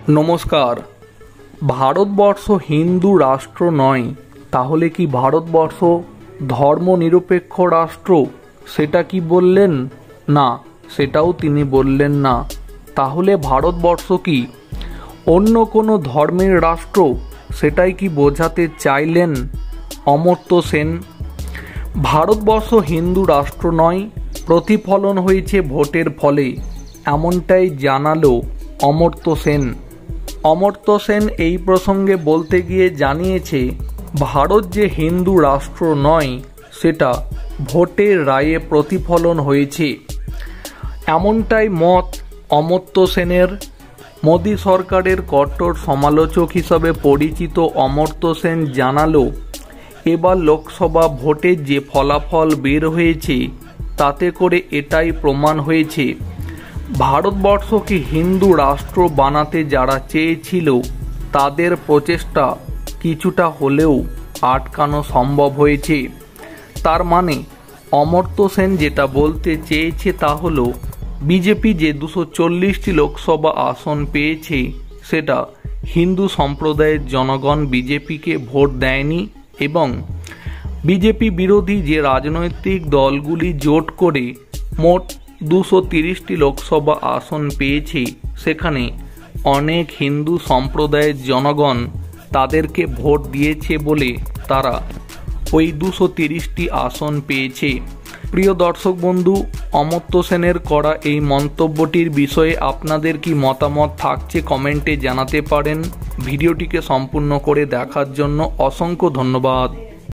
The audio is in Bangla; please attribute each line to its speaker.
Speaker 1: নমস্কার। ভারতবর্ষ হিন্দু রাষ্ট্র নয়, তাহলে কি ভারতবর্ষ ধর্মনিরপেক্ষ রাষ্ট্র? সেটা কি বললেন না, সেটাও তিনি বললেন না। তাহলে ভারতবর্ষ কি অন্য কোনো ধর্মের রাষ্ট্র? সেটাই কি বোঝাতে চাইলেন অমর্ত্য সেন? ভারতবর্ষ হিন্দু রাষ্ট্র নয়, প্রতিফলন হয়েছে ভোটের ফলে, এমনটাই জানালো অমর্ত্য সেন। অমর্ত্য সেন এই প্রসঙ্গে বলতে গিয়ে জানিয়েছে, ভারত যে হিন্দু রাষ্ট্র নয় সেটা ভোটের রায়ে প্রতিফলন হয়েছে। এমনটাই মত অমর্ত্য সেনের। মোদী সরকারের কট্টর সমালোচক হিসাবে পরিচিত অমর্ত্য সেন জানালো, এবার লোকসভা ভোটের যে ফলাফল বের হয়েছে তাতে করে এটাই প্রমাণ হয়েছে, ভারতবর্ষকে হিন্দু রাষ্ট্র বানাতে যারা চেয়েছিল তাদের প্রচেষ্টা কিছুটা হলেও আটকানো সম্ভব হয়েছে। তার মানে অমর্ত্য সেন যেটা বলতে চেয়েছে তা হলো, বিজেপি যে 240টি লোকসভা আসন পেয়েছে সেটা হিন্দু সম্প্রদায়ের জনগণ বিজেপিকে ভোট দেয়নি, এবং বিজেপি বিরোধী যে রাজনৈতিক দলগুলি জোট করে মোট 230টি লোকসভা আসন পেয়েছে সেখানে অনেক হিন্দু সম্প্রদায়ের জনগণ তাদেরকে ভোট দিয়েছে বলে তারা ওই 230টি আসন পেয়েছে। প্রিয় দর্শক বন্ধু, অমর্ত্য সেনের করা এই মন্তব্যটির বিষয়ে আপনাদের কি মতামত থাকছে কমেন্টে জানাতে পারেন। ভিডিওটিকে সম্পূর্ণ করে দেখার জন্য অসংখ্য ধন্যবাদ।